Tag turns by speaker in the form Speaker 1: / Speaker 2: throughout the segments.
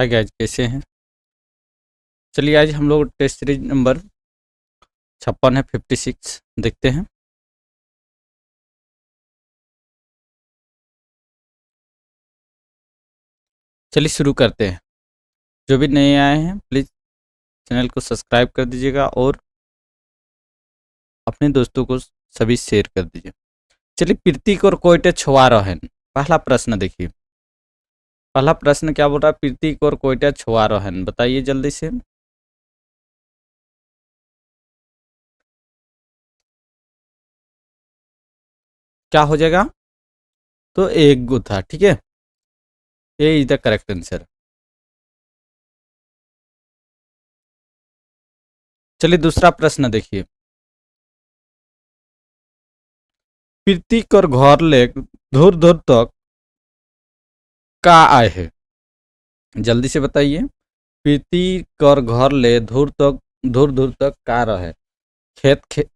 Speaker 1: Hi guys, कैसे हैं? चलिए आज हम लोग टेस्ट सीरीज नंबर 56 है 56 देखते हैं। चलिए शुरू करते हैं। जो भी नए आए हैं प्लीज़ चैनल को सब्सक्राइब कर दीजिएगा और अपने दोस्तों को सभी शेयर कर दीजिए। चलिए प्रीतिक और कोयटे छुआ रहन। पहला प्रश्न देखिए। पहला प्रश्न क्या बोल रहा है? प्रीतिक और कोयटे छुआ रहन, बताइए जल्दी से। क्या हो जाएगा? तो एक गो था, ठीक है। ए इज द करेक्ट आंसर। चलिए दूसरा प्रश्न देखिए। प्रीतिक और घर ले दूर दूर तक का आए हैं, जल्दी से बताइए। प्रीति कर घर ले दूर दूर तक का रहे। खेत खेत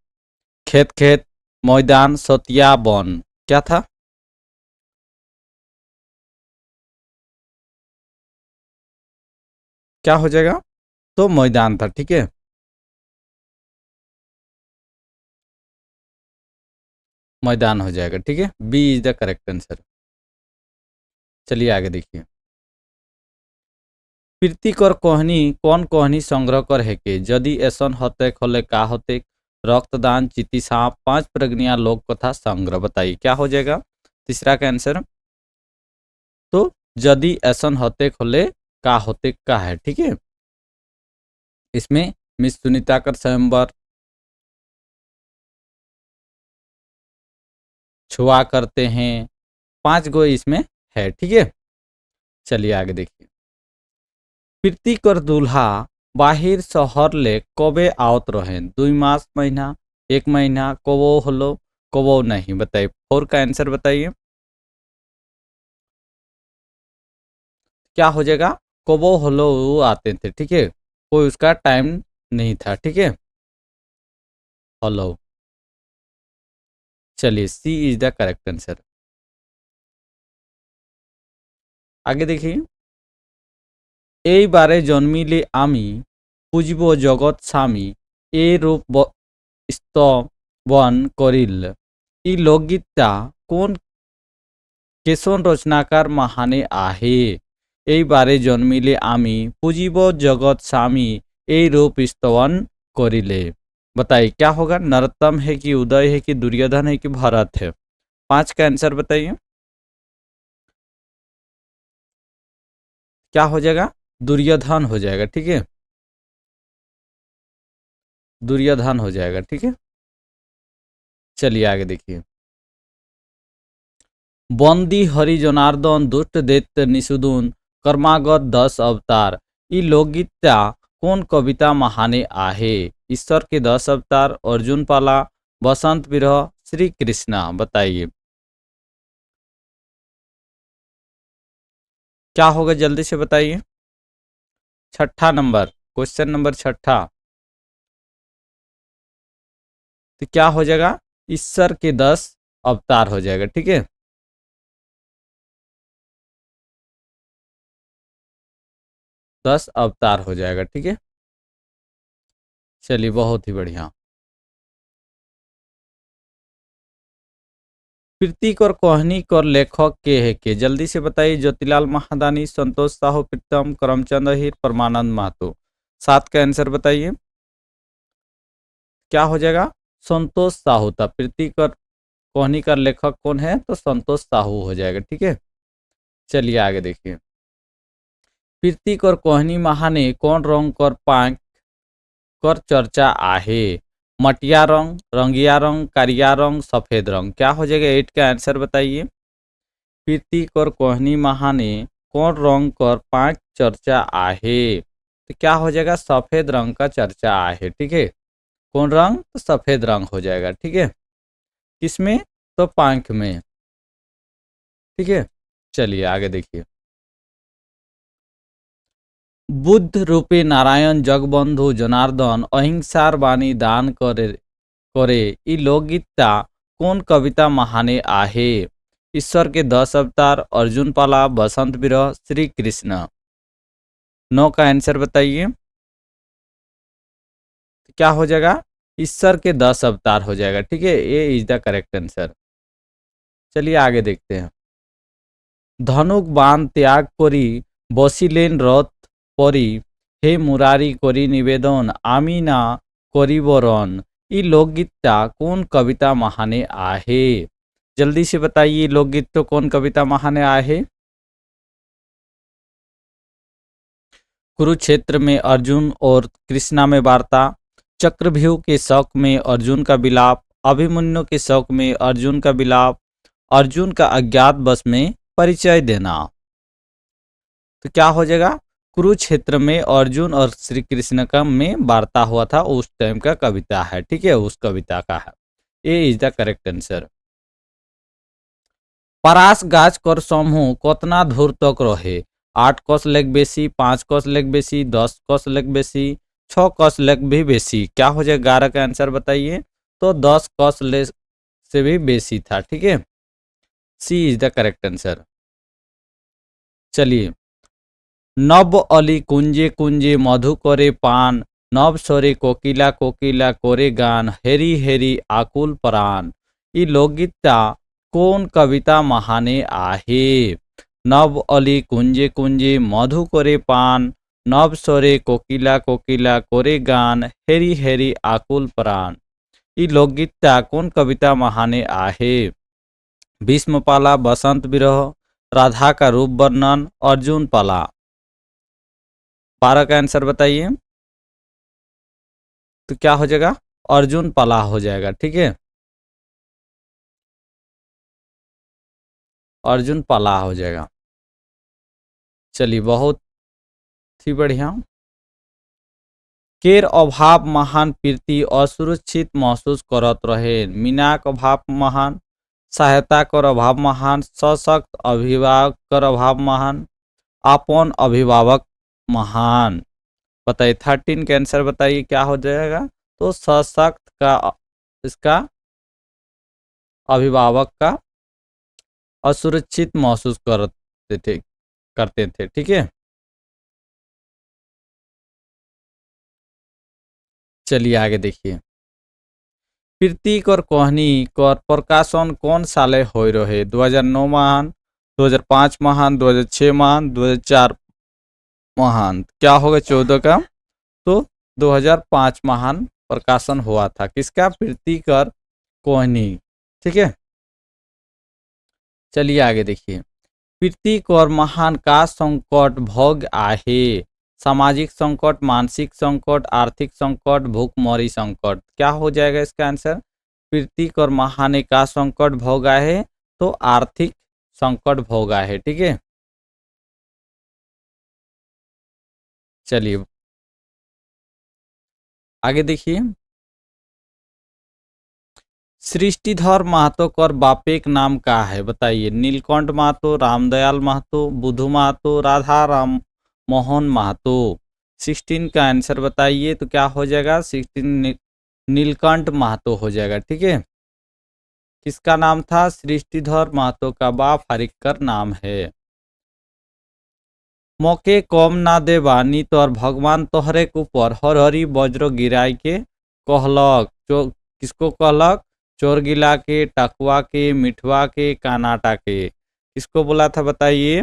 Speaker 1: खेत खेत, मैदान, सतिया, वन। क्या था? क्या हो जाएगा? तो मैदान था, ठीक है। मैदान हो जाएगा, ठीक है। B is the correct answer. चलिए आगे देखिए। प्रीति कर कोहनी कौन कोहनी संग्रह कर है के यदि ऐसन होते खोले का होते। रक्तदान, चिति सांप, पांच प्रज्ञा, लोक कथा, संग्रह। बताइए क्या हो जाएगा तीसरा का आंसर। तो यदि ऐसन होते खोले का होते का है, ठीक है। इसमें मिस सुनीता कर स्वयंवर, छुआ करते हैं, पांच गो इसमें है, ठीक है। चलिए आगे देखिए। प्रीति कर दूल्हा बाहिर शहर ले कबे आवत रहे। 2 मास, महीना, 1 महीना, कबो हलो, कबो नहीं। बताइए फोर का आंसर बताइए। क्या हो जाएगा? कबो हलो वो आते थे, ठीक है। कोई उसका टाइम नहीं था, ठीक है। हलो। चलिए सी इज द करेक्ट आंसर। आगे देखिए। এই বারে জন্মিলে আমি পুজিব জগৎ স্বামী এ রূপ স্তবন করিল। এই লোকগীতটা কোন কেশন রচনাকার মহানে आहे। এই বারে জন্মিলে আমি পুজিব जगत स्वामी এই रूप स्तवन करिले। बताइए क्या होगा? नरोत्तम है कि उदय है कि दुर्योधन है कि भरत है? पांच का आंसर बताइए। क्या हो जाएगा? दुर्योधन हो जाएगा, ठीक है। दुर्योधन हो जाएगा, ठीक है। चलिए आगे देखिए। बंदी हरि जनार्दन दुष्ट दैत्य निषुदून कर्मागत 10 अवतार। ई लोकगीता कौन कविता महाने आहे। ईश्वर के 10 अवतार, अर्जुन पाला, बसंत विरह, श्री कृष्णा। बताइए क्या होगा? जल्दी से बताइए। छठा नंबर, क्वेश्चन नंबर छठा। तो क्या हो जाएगा? ईश्वर के 10 अवतार हो जाएगा, ठीक है। 10 अवतार हो जाएगा, ठीक है। चलिए बहुत ही बढ़िया। प्रीतिक और कोहनी कर लेखक के है के जल्दी से बताइए। ज्योतिलाल महादानी, संतोष साहू, प्रीतम, करमचंद अहिर, परमानंद महतो। सात का आंसर बताइए। क्या हो जाएगा? संतोष साहू था। प्रीतिक और कोहनी का लेखक कौन है? तो संतोष साहू हो जाएगा, ठीक है। चलिए आगे देखिए। प्रीतिक और कोहनी महाने कौन रंग कर पांक कर चर्चा आहे। मटिया रंग, रंगिया रंग, करिया रंग, सफेद रंग। क्या हो जाएगा? 8 का आंसर बताइए। प्रीतिक और कोहनी महाने कौन रंग कर पांच चर्चा आहे। तो क्या हो जाएगा? सफेद रंग का चर्चा आहे, ठीक है। कौन रंग? तो सफेद रंग हो जाएगा, ठीक है। किसमें? तो पांख में, ठीक है। चलिए आगे देखिए। बुद्ध रूपी नारायण जगबंधु जनार्दन अहिंसार बानी दान करे करे। ई लोकगीता कौन कविता महाने आहे। ईश्वर के 10 अवतार, अर्जुन पाला, बसंत विरह, श्री कृष्ण। 9 का आंसर बताइए। तो क्या हो जाएगा, ईश्वर के 10 अवतार हो जाएगा। ठीक है, ये इज द करेक्ट आंसर। चलिए आगे देखते हैं। ধনুক বাণ ত্যাগ করি বসিলেন রথ পরি, হে মুরারি করি নিবেদন আমি না করিব রণ। ये लोकगीत कौन कविता महाने आहे? जल्दी से बताइए, लोकगीत तो कौन कविता महाने आहे? कुरुक्षेत्र में अर्जुन और कृष्णा में वार्ता, चक्रव्यूह के शौक में अर्जुन का विलाप, अभिमन्यु के शौक में अर्जुन का विलाप, अर्जुन का अज्ञात वश में परिचय देना। तो क्या हो जाएगा, कुरुक्षेत्र में अर्जुन और श्री कृष्ण का में वार्ता हुआ था उस टाइम का कविता है। ठीक है, उस कविता का है। ए इज द करेक्ट आंसर। परास गाछ कर समूह कतना धूर तक रहे, 8 कस लेग बेसी, 5 कस लेग बेसी, 10 कस लेग बेसी, 6 कस लेग भी बेसी। क्या हो जाएगा, 11 का आंसर बताइए। तो 10 कस लेग से भी बेसी था। ठीक है, सी इज द करेक्ट आंसर। चलिए, नब अली कुंजे कुंजे मधु करे पान, नब स्वरे कोकिला कोकिला कोरे गान, हेरी हेरी आकुल प्राण। ये लोकगीत कौन कविता महाने आहे? नब अली कुंजे कुंजे मधु करे पान, नब स्वरे कोकिला कोकिला कोरे गान, हेरी हेरी आकुल प्राण। ये लोकगीत कौन कविता महाने आहे? भीष्मपाला, बसंत विरह, राधा का रूप वर्णन, अर्जुन पाला। 12 का आंसर बताइए। तो क्या हो जाएगा, अर्जुन पाला हो जाएगा। ठीक है, अर्जुन पाला हो जाएगा। चलिए, बहुत ही बढ़िया। केर अभाव महान प्रीति असुरक्षित महसूस करत रहे, मीनाक अभाव महान, सहायता कर अभाव महान, सशक्त अभिभावक कर अभाव महान, आपन अभिभावक महान। बताइए 13 के आंसर बताइए क्या हो जाएगा। तो सशक्त का इसका अभिभावक का असुरक्षित महसूस करते थे। ठीक है, चलिए आगे देखिए। प्रतीक और कोहनी कर प्रकाशन कौन साले हो रहे, 2009 महान, 2005 महान, 2006 महान, 2004 महान। क्या होगा 14 का? तो 2005 महान प्रकाशन हुआ था। किसका? प्रतीक और कोहनी। ठीक है, चलिए आगे देखिए। प्रतीक और महान का संकट भोग आहे, सामाजिक संकट, मानसिक संकट, आर्थिक संकट, भूखमरी संकट। क्या हो जाएगा इसका आंसर? प्रतीक और महाने का संकट भोगा है, तो आर्थिक संकट भोगा है। ठीक है, चलिए आगे देखिए। सृष्टिधर महतो कर बापेक नाम का है, बताइए। नीलकंठ महतो, रामदयाल महतो, बुधु महतो, राधा राम मोहन महतो। 16 का आंसर बताइए। तो क्या हो जाएगा? 16 नीलकंठ महतो हो जाएगा। ठीक है, किसका नाम था? सृष्टिधर महतो का बाप हरिकर नाम है। मौके कम ना देवा नी तोर भगवान तोहरे के ऊपर हर हरी वज्र गिराई के कहलक। किसको कहलक? चोर गिला के, टकुआ के, मिठवा के, कानाटा के। किसको बोला था बताइए?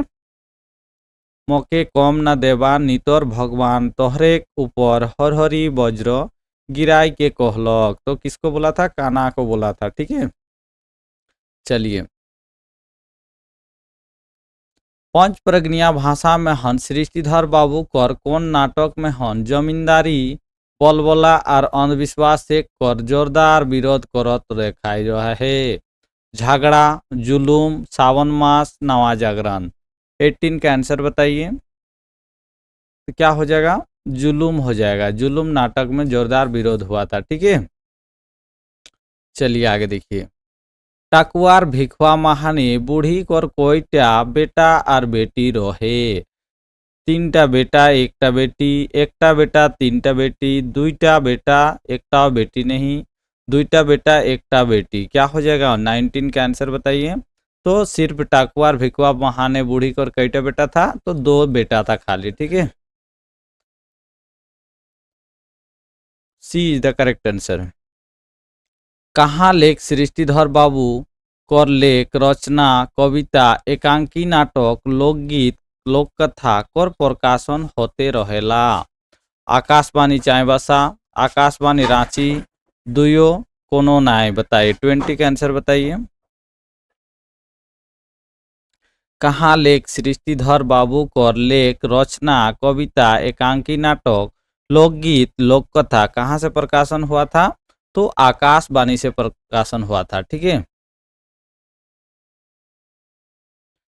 Speaker 1: मौके कम न देवा नितोर भगवान तोहरे ऊपर हर हरी वज्र गिराई के कहलक। तो किसको बोला था? काना को बोला था। ठीक है, चलिए। पंच प्रज्ञा भाषा में हन सृष्टिधर बाबू कर कौन नाटक में हन जमींदारी बलबला और अंधविश्वास से कर जोरदार विरोध करत दिखाई रहा है। झगड़ा, जुलूम, सावन मास, नवा जागरण। 18 का आंसर बताइए। तो क्या हो जाएगा? जुलूम हो जाएगा। जुलूम नाटक में जोरदार विरोध हुआ था। ठीक है, चलिए आगे देखिए। टाकुआर भिखवा महाने बूढ़ी कर कोईटा बेटा और बेटी रहे। 3टा बेटा, 1टा बेटी, 1टा बेटा, 3टा बेटी, 2टा बेटा, 1टा बेटी नहीं, 2टा बेटा, 1टा बेटी। क्या हो जाएगा? 19 का आंसर बताइए। तो सिर्फ टाकुआर भिखवा महाने बूढ़ी कर कईटा बेटा था? तो 2 बेटा था खाली। ठीक है, सी इज द करेक्ट आंसर। कहाँ लेख सृष्टिधर बाबू कर लेख रचना कविता एकांकी नाटक लोकगीत लोककथा कर प्रकाशन होते रहेला। आकाशवाणी चाईबासा, आकाशवाणी रांची, दुयो कोनो नाय। बताइए 20 का आंसर बताइए। कहाँ लेख सृष्टिधर बाबू कर लेख रचना कविता एकांकी नाटक लोकगीत लोककथा कहाँ से प्रकाशन हुआ था? तो आकाशवाणी से प्रकाशन हुआ था। ठीक है,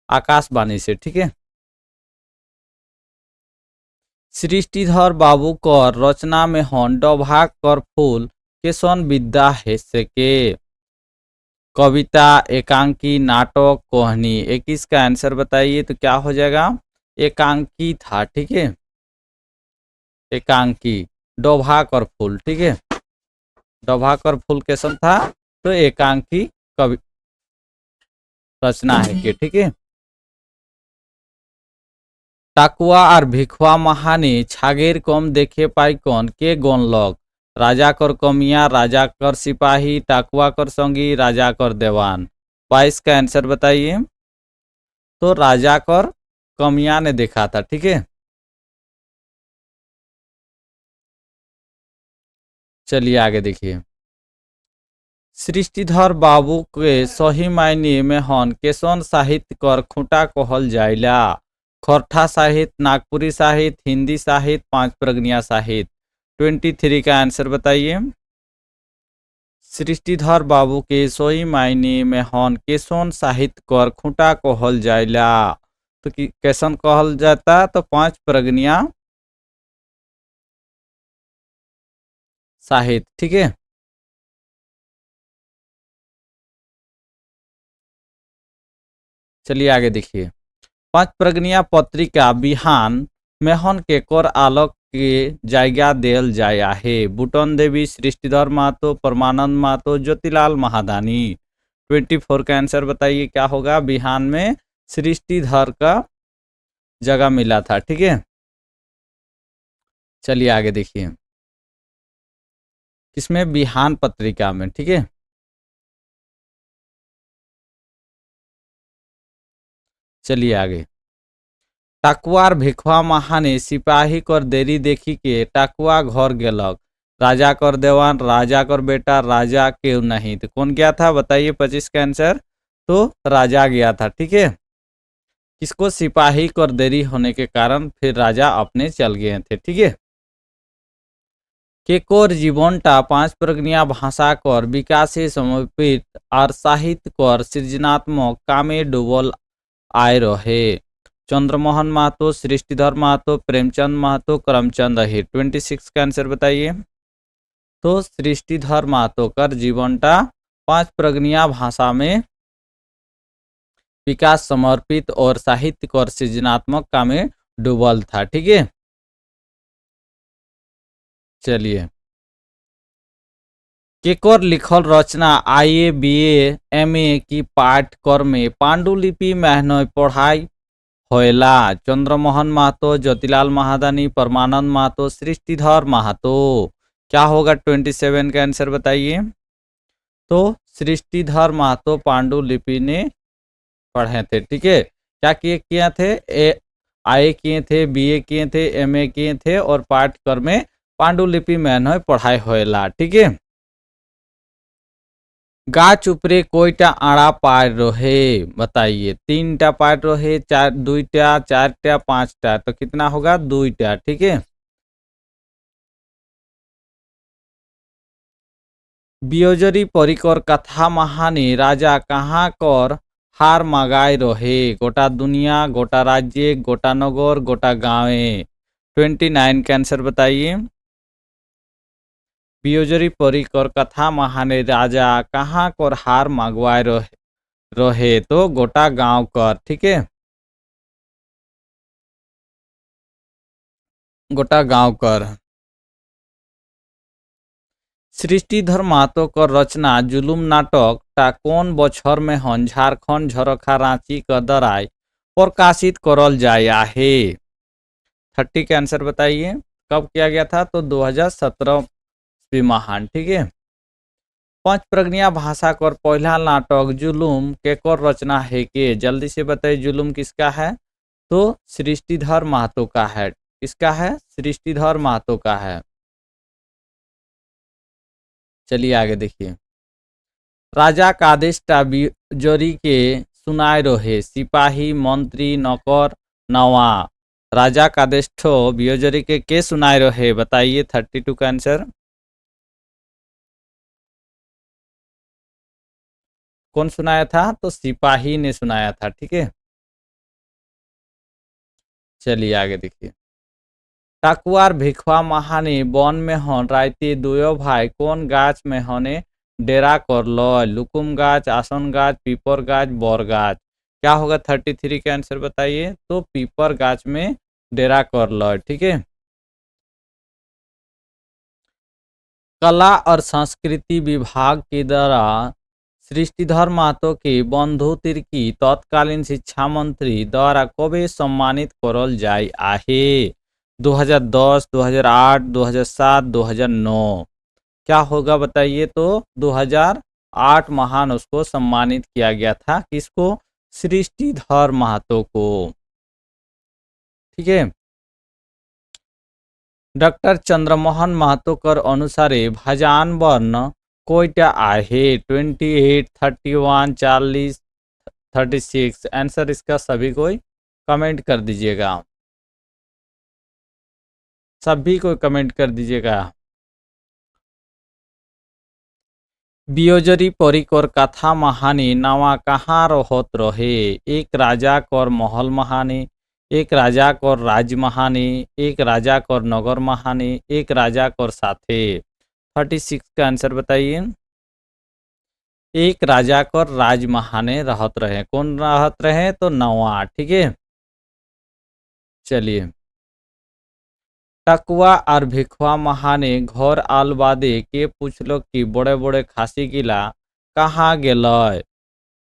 Speaker 1: आकाशवाणी से। ठीक है, सृष्टिधर बाबू कर रचना में हन डोभा कर फूल केसन विद्या है के कविता एकांकी नाटक कोहनी 21 का आंसर बताइए तो क्या हो जाएगा? एकांकी था। ठीक है, एकांकी डोभा कर फूल। ठीक है, डोभा कर फूल कैसन था? तो एकांकी कवि रचना है के। ठीक है, टाकुआ और भिखवा महानी छागेर कम देखे पाई कौन के गौनलक। राजा कर कमिया, राजा कर सिपाही, टाकुआ कर संगी, राजा कर देवान। 22 का आंसर बताइए। तो राजा कर कमिया ने देखा था। ठीक है, चलिए आगे देखिए। सृष्टिधर बाबू के सही मायने में हन केसन साहित्य कर खूंटा कहल जाइला। खरठा साहित्य, नागपुरी साहित्य, हिंदी साहित्य, पांच प्रगनिया साहित्य। 23 का आंसर बताइए। सृष्टिधर बाबू के सही मायने में हन केसन साहित्य कर खूंटा कहल जाइला। तो कैसन कहल जाता? तो पांच प्रगनिया साहित्य। ठीक है, चलिए आगे देखिए। पांच प्रगनिया पत्रिका बिहान मेहन के कर आलोक के जायगा देल जाया है। बुटन देवी, सृष्टिधर महतो, परमानंद महतो, ज्योतिलाल महादानी। 24 का आंसर बताइए क्या होगा? बिहान में सृष्टिधर का जगह मिला था। ठीक है, चलिए आगे देखिए। किसमें? बिहान पत्रिका में। ठीक है, चलिए आगे। टाकुआर भिखवा महाने सिपाही कर देरी देखी के टाकुआ घर गेलक। राजा कर देवान, राजा कर बेटा, राजा क्यों नहीं। तो कौन गया था बताइए? 25 का आंसर। तो राजा गया था। ठीक है, किसको? सिपाही कर देरी होने के कारण फिर राजा अपने चल गए थे। ठीक है, केकोर जीवनटा पांच प्रज्ञा भाषा कर विकासे समर्पित और साहित्य कर सृजनात्मक कामे डूबल आय रहे। चंद्रमोहन महतो, सृष्टिधर महतो, प्रेमचंद महतो, करमचंद अहिर। 26 का आंसर बताइए। तो सृष्टिधर महतो कर जीवनटा पांच प्रज्ञा भाषा में विकास समर्पित और साहित्य और सृजनात्मक का में डूबल था। ठीक है, चलिए। केकर लिखल रचना आईए बीए एमए की पाठ्यक्रम में पांडुलिपि महनय पढ़ाई होयला। चंद्रमोहन महतो, ज्योतिलाल महादानी, परमानंद महतो, सृष्टिधर महतो। क्या होगा? 27 का आंसर बताइए। तो सृष्टिधर महतो पांडुलिपि ने पढ़े थे। ठीक है, क्या किए थे? आए किए थे, बीए किए थे, एमए किए थे और पाठ्यक्रम में पांडुलिपि महनय पढ़ाई होयला। ठीक है, गाछ उपरे कोईटा आड़ा पार रहे बताइए। 3टा पार रहे, 2टा, 4टा, 5टा। तो कितना होगा? 2टा। ठीक है, बियोजरी परिकर कथा महानी राजा कहाँ कर हार मागाय रहे। गोटा दुनिया, गोटा राज्य, गोटा नगर, गोटा गाँवे। 29 का आंसर बताइए। बियोजरी परिकर कथा महाने राजा कहाँ कर हार मांगवाए रहे। तो गोटा गांव कर। ठीक है, गोटा गांव कर। सृष्टिधर महतो कर रचना जुलुम नाटक टा कौन बछर में हन झारखंड झरखा रांची कदराय प्रकाशित करल जाया है। 30 का आंसर बताइए। कब किया गया था? तो 2017 तेजस्वी महान। ठीक है। पंच प्रज्ञा भाषा कर पहला नाटक जुलूम केकर रचना है के, जल्दी से बताइए जुलूम किसका है, तो सृष्टिधर महतो का है। किसका है, सृष्टिधर महतो का है। चलिए आगे देखिए। राजा का आदेश जोरी के सुनाए रहे, सिपाही मंत्री नौकर नवा। राजा का आदेश बियोजरी के सुनाए रहे, बताइए 32 का आंसर कौन सुनाया था, तो सिपाही ने सुनाया था। ठीक है। चलिए आगे देखिए। टाकुआर भिखवा महाने वन में हन रायते दुयो भाई कौन गाछ में हने डेरा कर लय, लुकुम गाछ, आसन गाछ, पीपर गाछ, बर गाछ। क्या होगा 33 का आंसर बताइए, तो पीपर गाछ में डेरा कर लय। ठीक है। कला और संस्कृति विभाग के द्वारा सृष्टिधर महतो के बंधु तिर्की तत्कालीन शिक्षा मंत्री द्वारा कबे सम्मानित करल जाय आहे, 2010, 2008, 2007, 2009। क्या होगा बताइए, तो 2008 महान उसको सम्मानित किया गया था। किसको, सृष्टिधर महतो को। ठीक है। डॉक्टर चंद्रमोहन महतो कर अनुसारे भाजान वर्ण कोईटा आहे, 28, 31, 40, 36। आंसर इसका सभी कोई कमेंट कर दीजिएगा, सभी को कमेंट कर दीजिएगा। बियोजरी परिकर कथा महानी नवा कहाँ रहत रहे, एक राजा कर महल महानी, एक राजा कर राज महानी, एक राजा कर नगर महानी, एक राजा कर साथे। 36 का आंसर बताइए। एक राजा कर राज महाने रहत रहे, कौन रहत रहे, तो नवा। ठीक है। चलिए। टकुआ और भिखवा महाने घर आल बादे के पूछलो कि बड़े बड़े खासी गिला कहाँ गेलय,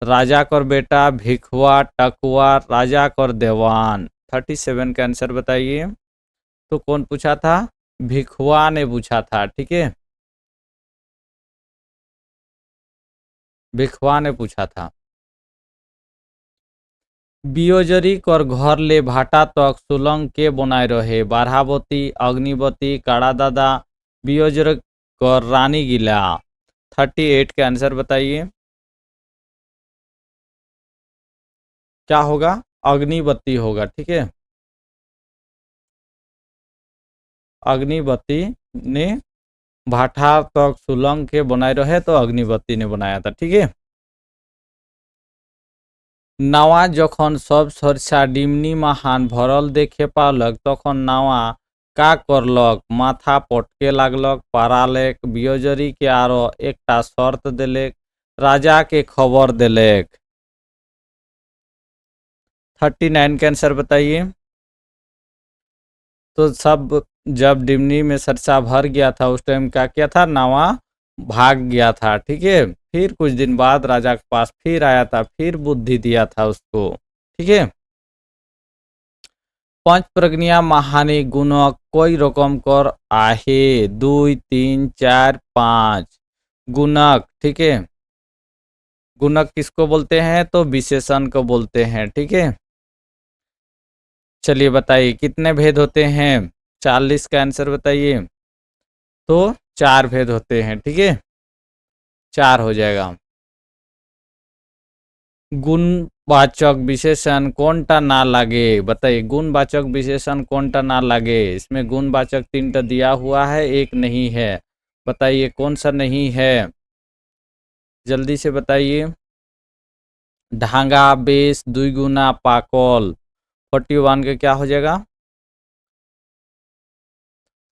Speaker 1: राजा कर बेटा भिखवा, टकुआ, राजा कर देवान। 37 का आंसर बताइए, तो कौन पूछा था, भिखवा ने पूछा था। ठीक है। भिखवा ने पूछा था। बियोजरी कर घर ले भाटा तक सुलंग के बनाए रहे, बारहावती, अग्निवती, काड़ा दादा, बियोजर कर रानी गिला। 38 का आंसर बताइए, क्या होगा, अग्निवती होगा। ठीक है। अग्निवती ने भाटा तक सुलंग के बनाए रहे, तो अग्निवती ने बनाया था। ठीक है। नावा जखन सब सरसा डिमनी महान भरल देखे पालक तखन नावा का करलक, माथा पटके लागलक, पारालेक, बियोजरी के आरो एकटा शर्त देलेक, राजा के खबर देलेक। 39 का आंसर बताइए, तो सब जब डिमनी में सरसा भर गया था उस टाइम क्या किया था, नावा भाग गया था। ठीक है। फिर कुछ दिन बाद राजा के पास फिर आया था, फिर बुद्धि दिया था उसको। ठीक है। पंच प्रज्ञा महानी गुणक कोई रकम कर आहे, 2, 3, 4, 5 गुणक। ठीक है। गुणक किसको बोलते हैं, तो विशेषण को बोलते हैं। ठीक है। चलिए बताइए कितने भेद होते हैं, 40 का आंसर बताइए, तो 4 भेद होते हैं। ठीक है। 4 हो जाएगा। गुणवाचक विशेषण कौनटा ना लगे, बताइए गुणवाचक विशेषण कौनटा ना लगे। इसमें गुणवाचक 3टा दिया हुआ है, एक नहीं है, बताइए कौन सा नहीं है, जल्दी से बताइए। ढांगा, बेस, दुईगुना, पाकल। 41 का क्या हो जाएगा,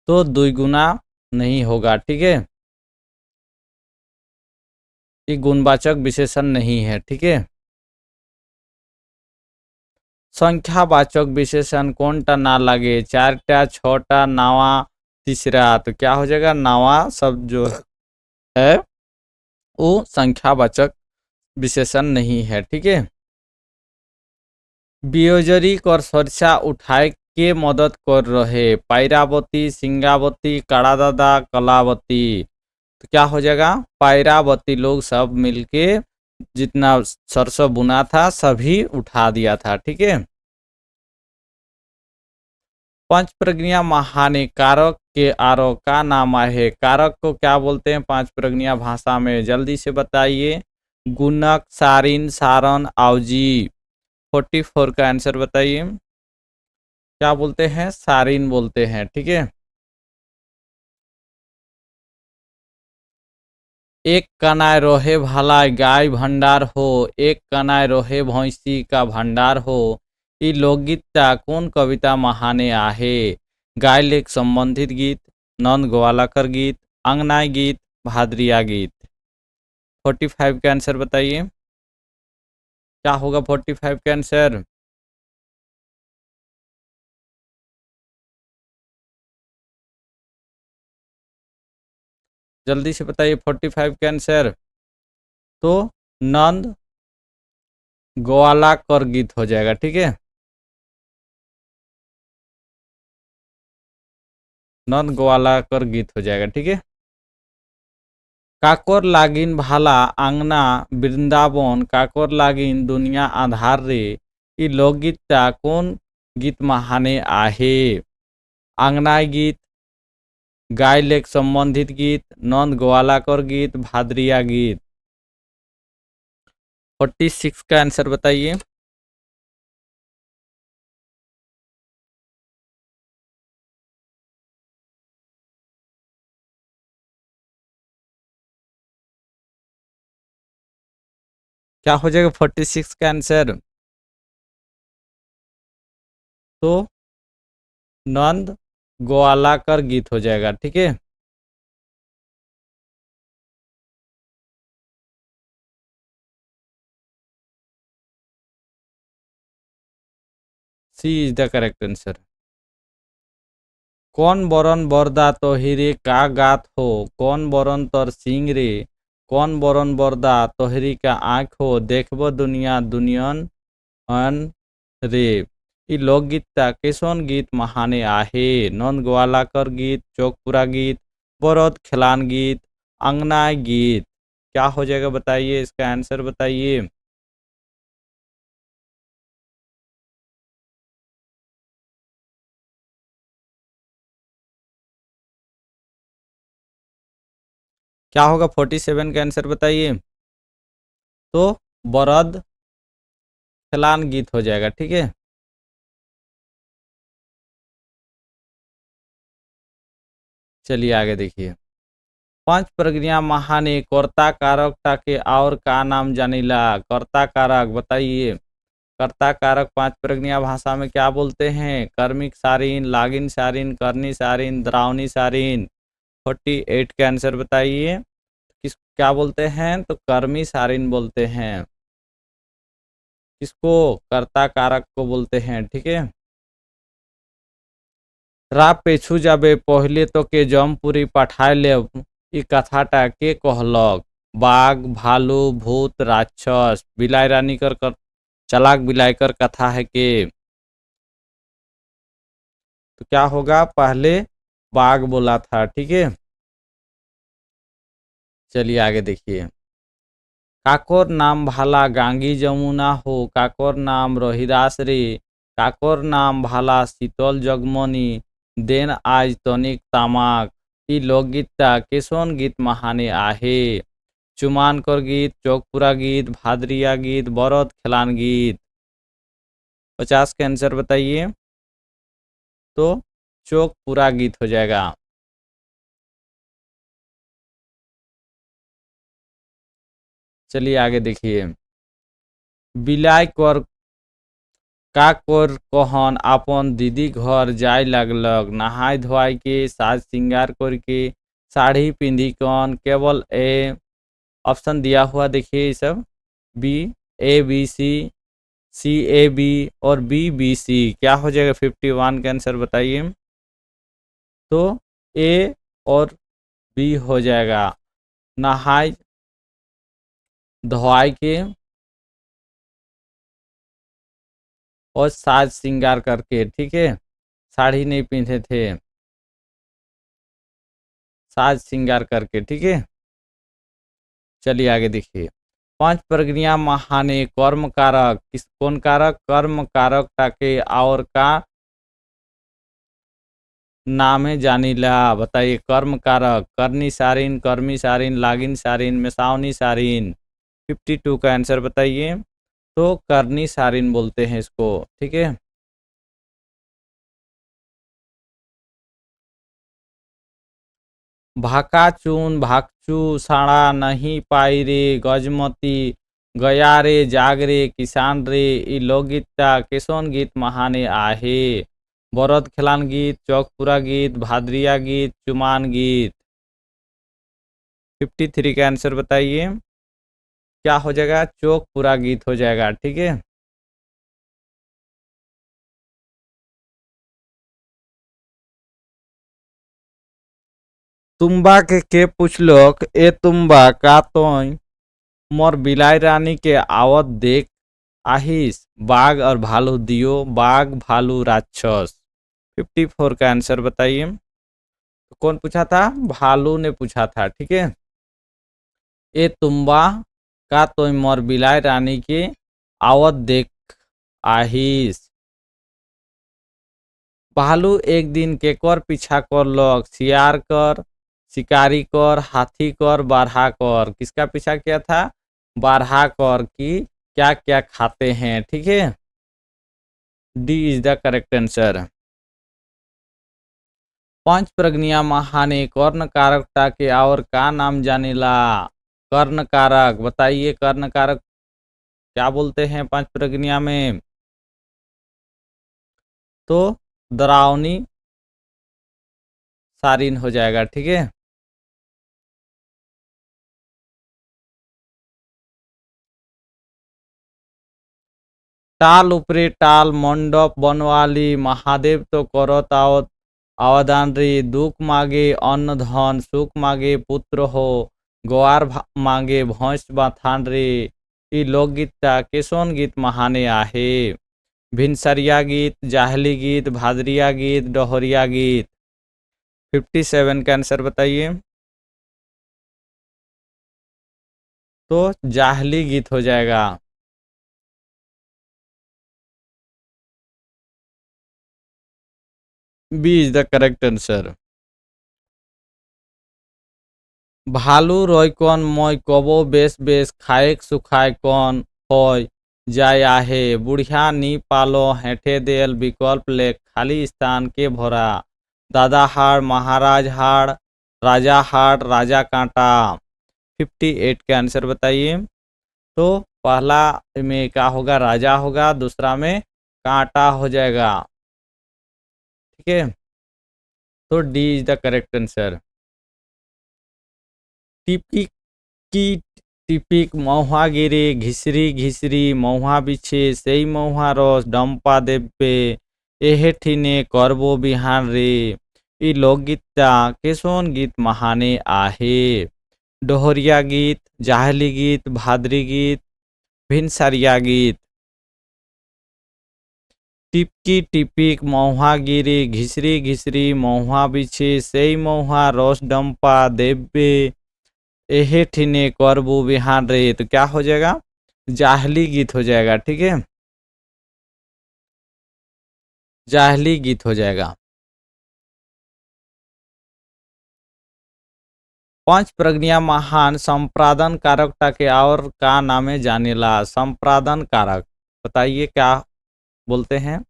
Speaker 1: तो दुईगुना नहीं होगा। ठीक है। ये गुणवाचक विशेषण नहीं है। ठीक है। संख्यावाचक विशेषण कौनटा ना लगे, 4टा, 6टा, नावा, तीसरा, तो क्या हो जाएगा, नावा शब्द जो है वो संख्यावाचक विशेषण नहीं है। ठीक है। बियोजरी कर सरसा उठाए के मदद कर रहे, पैरावती, सिंगावती, काड़ादादा, कलावती। तो क्या हो जाएगा, पैरावती लोग सब मिलके जितना सरसों बुना था सभी उठा दिया था। ठीक है। पंच प्रज्ञा महाने कारक के आरोप का नाम है। कारक को क्या बोलते हैं पांच प्रज्ञा भाषा में, जल्दी से बताइए। गुणक, सारिन, सारण, आवजी। 44 का आंसर बताइए। क्या बोलते हैं, सारिन बोलते हैं। ठीक है। एक कनाय रोहे भलाई गाय भंडार हो, एक कनाय रोहे भैंसी का भंडार हो, ई लोकगीतचा कोण कविता महाने आहे। गाय लेख संबंधित गीत, नंद ग्वालाकर गीत, अंगनाई गीत, भादरिया गीत। 45 का आंसर बताइए। क्या होगा 45 का आंसर। जल्दी से बताइए 45 का आंसर। तो नंद ग्वालाकर गीत हो जाएगा। ठीक है। नंद ग्वालाकर गीत हो जाएगा। ठीक है। काकोर लागिन भाला आंगना वृंदावन, काकोर लागिन दुनिया आधार रे, ई लोकगीतचा कोण गीत महाने आहे। आंगनाई गीत, गाय लेख संबंधित गीत, नंद ग्वालाकर गीत, भादरिया गीत। 46 का आंसर बताइए। क्या हो जाएगा 46 का आंसर। तो नंद ग्वालाकर गीत हो जाएगा। ठीक है। सी इज द करेक्ट आंसर। कौन बरन बरदा तोहिरे का गात हो, कौन बरन तर सिंह रे, कौन बरन बरदा तोहरी का आँख हो, देखबो दुनिया दुनियन अन रे, ई लोकगीतता केसोन गीत महाने आहे। नंद ग्वालाकर गीत, चौकपुरा गीत, बरद खिलान गीत, अंगनाई गीत। क्या हो जाएगा बताइए, इसका आंसर बताइए। क्या होगा 47 का आंसर बताइए। तो बरद खिलान गीत हो जाएगा। ठीक है। चलिए आगे देखिए। पंच प्रज्ञा महाने कर्ता कारक टाके और का नाम जानिला। कर्ता कारक बताइए। कर्ता कारक पांच प्रज्ञा भाषा में क्या बोलते हैं। कर्मिक सारिन, लागिन सारिन, करनी सारिन, द्रावणी सारिन। 48 का आंसर बताइए। किस क्या बोलते हैं, तो कर्मी सारिन बोलते हैं। किसको, कर्ता कारक को बोलते हैं। ठीक है। राप पेछू जाबे पहले तो के जमपुरी पठाए ले, ई कथाटा के कहलक। बाघ, भालू, भूत, राक्षस, बिलाई रानी कर चलाक बिलाई कर कथा है के। तो क्या होगा, पहले बाघ बोला था। ठीक है। चलिए आगे देखिए। काकोर नाम भाला गांगी जमुना हो, काकोर नाम रोहिदास रे, काकोर नाम भाला शीतल जगमनी, देन आज तनिक तामाक, ई लोकगीतता केसोन गीत महाने आहे। चुमानकर गीत, चौकपुरा गीत, भादरिया गीत, बरद खिलान गीत। 50 का आंसर बताइए। तो चौकपुरा गीत हो जाएगा। चलिए आगे देखिए। बिलाई कर का कर कहन आपन दीदी घर जाय लगलग, नहाय धोआय के साज श्रृंगार करके साड़ी पिंधी कौन, केवल ए ऑप्शन दिया हुआ देखिए ये सब। B, A B C, C A B और बी बी सी। क्या हो जाएगा 51 का आंसर बताइए। तो ए और बी हो जाएगा। नहाय धोआय के और साज श्रृंगार करके। ठीक है। साड़ी नहीं पहने थे, साज श्रृंगार करके। ठीक है। चलिए आगे देखिए। पांच प्रज्ञा महाने कर्म कारक कौन कारक कर्म कारक टाके और का नामे जानीला। बताइए कर्म कारक करनी सारिन कर्मी सारिन लागिन सारिन मेसावनी सारिन। 52 का आंसर बताइए। तो करनी सारिन बोलते हैं इसको, ठीक है। भाकाचून भागचू साड़ा नहीं पाई रे गजमती गया रे जाग रे किसान रे ई लोकगीता केसोन गीत महाने आहे। बरद खेलान गीत चौकपुरा गीत भादरिया गीत चुमान गीत। 53 का आंसर बताइए। क्या हो जाएगा चौकपुरा गीत हो जाएगा, ठीक है। तुम्बा के पूछ लोग ए तुम्बा का तोय मोर बिलाई रानी के आवत देख आहिस बाघ और भालू दियो बाघ भालू राक्षस। 54 का आंसर बताइए। तो कौन पूछा था भालू ने पूछा था, ठीक है। ए तुम्बा का तो मोर बिलाई रानी के आवत देख आहिस। भालू एक दिन केकर पीछा कर लोग सियार कर शिकारी कर हाथी कर बारहा कर। किसका पीछा किया था बारहा कर की क्या क्या खाते हैं, ठीक है। D is the correct answer. पंच प्रज्ञा महाने कर्ण कारकता के और का नाम जानेला। कर्ण कारक बताइए कर्ण कारक क्या बोलते हैं पंच प्रज्ञा में। तो डरावनी सारिन हो जाएगा, ठीक है। टाल उपरे टाल मंडप बनवाली महादेव तो करत आवत आवादान रे दुख मागे अन्न धन सुख मागे पुत्र हो ग्वार मागे भैंस बाथान रे ई लोकगीता केसोन गीत महाने आहे। भिनसरिया गीत जाहली गीत भादरिया गीत डोहरिया गीत। 57 का आंसर बताइए। तो जाहली गीत हो जाएगा। B is the correct answer. भालू रय कौन मय कबो बेस बेस खाएक सुखाए कौन होय जाय आहे बुढ़िया नी पालो हेठे देल विकल्प ले खाली स्थान के भरा। दादा हाड़ महाराज हाड़ राजा हाड़ राजा कांटा। 58 का आंसर बताइए। तो पहला में क्या होगा राजा होगा दूसरा में कांटा हो जाएगा, ठीक है। तो D is the correct answer. टिपिक की टिपिक महुआ गिरे घिसरी घिसरी महुआ बिछे सेई महुआ रस डम्पा देबे एहे ठीने करबो बिहान रे ई लोकगीता केसोन गीत महाने आहे। डोहरिया गीत जाहली गीत भादरी गीत भिनसरिया गीत। टिपकी टिपिक महुआ गिरे घिसरी घिसरी महुआ बिछे सेई महुआ रस डम्पा देबे एहे ठीने करबू बिहान रे। तो क्या हो जाएगा जाहली गीत हो जाएगा, ठीक है। जाहली गीत हो जाएगा। पंच प्रज्ञा महान संप्रादन कारकता के और का नामे जानेला। संप्रादन कारक बताइए क्या बोलते हैं।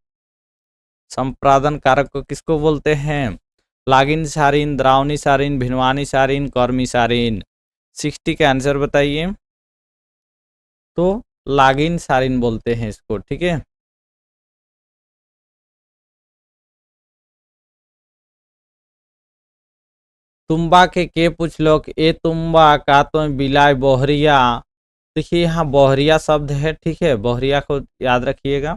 Speaker 1: संप्रादन कारक को किसको बोलते हैं। लागिन सारिन द्रावणी सारिन भिनवानी सारिन कर्मी सारिन। 60 का आंसर बताइए। तो लागिन सारिन बोलते हैं इसको, ठीक है। तुम्बा के पूछ लो कि ए तुम्बा का तो बिलाय बोहरिया। देखिए यहाँ बोहरिया शब्द है, ठीक है। बोहरिया को याद रखिएगा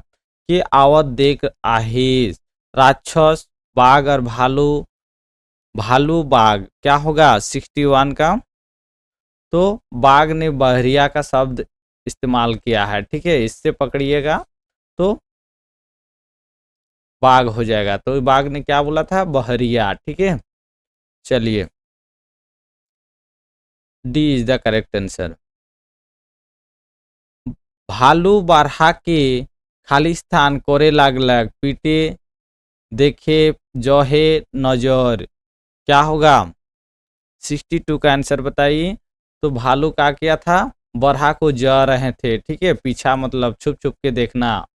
Speaker 1: कि आवत देख आहिस राक्षस बाघ और भालू भालू बाघ क्या होगा 61 का। तो बाघ ने बहरिया का शब्द इस्तेमाल किया है, ठीक है। इससे पकड़िएगा तो बाघ हो जाएगा। तो बाघ ने क्या बोला था बहरिया, ठीक है। चलिए D is the correct answer. भालू बारहा के खाली स्थान करे लागलक, पीटे देखे जहे नजर, क्या होगा? 62 का आंसर बताइए। तो भालू का किया था? बरहा को जा रहे थे, ठीक है, पीछा मतलब छुप छुप के देखना,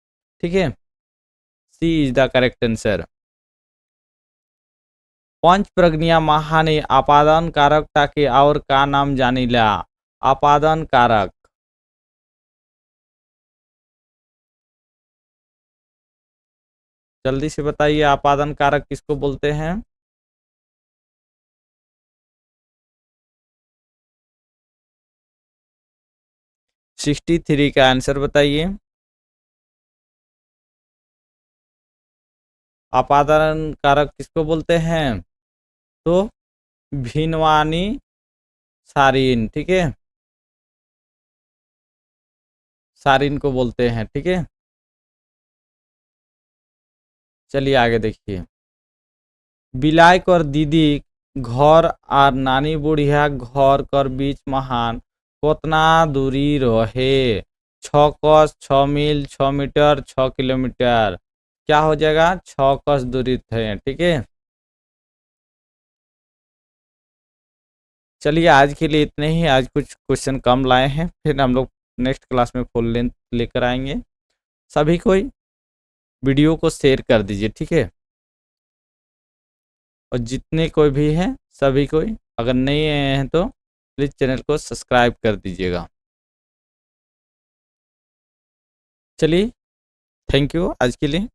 Speaker 1: ठीक है। सी इज द करेक्ट आंसर। पंच प्रज्ञा महा ने आपादन कारक ताके और का नाम जानिला? आपादन कारक, जल्दी से बताइए, आपादन कारक किसको बोलते हैं? सिक्सटी थ्री का आंसर बताइए। आपादन कारक किसको बोलते हैं? तो भिनवानी सारिन, ठीक है, सारिन को बोलते हैं, ठीक है। चलिए आगे देखिए। बिलाई कर दीदी घर और नानी बुढ़िया घर कर बीच महान कितना दूरी रहे? 6 कोस 6 मील 6 मीटर 6 किलोमीटर, क्या हो जाएगा? 6 कोस दूरी थे, ठीक है। चलिए आज के लिए इतने ही, आज कुछ क्वेश्चन कम लाए हैं, फिर हम लोग नेक्स्ट क्लास में फुल लेंथ लेकर आएंगे। सभी कोई वीडियो को शेयर कर दीजिए, ठीक है। और जितने कोई भी हैं सभी कोई, अगर नहीं आए हैं तो प्लीज़ चैनल को सब्सक्राइब कर दीजिएगा। चलिए, थैंक यू आज के लिए।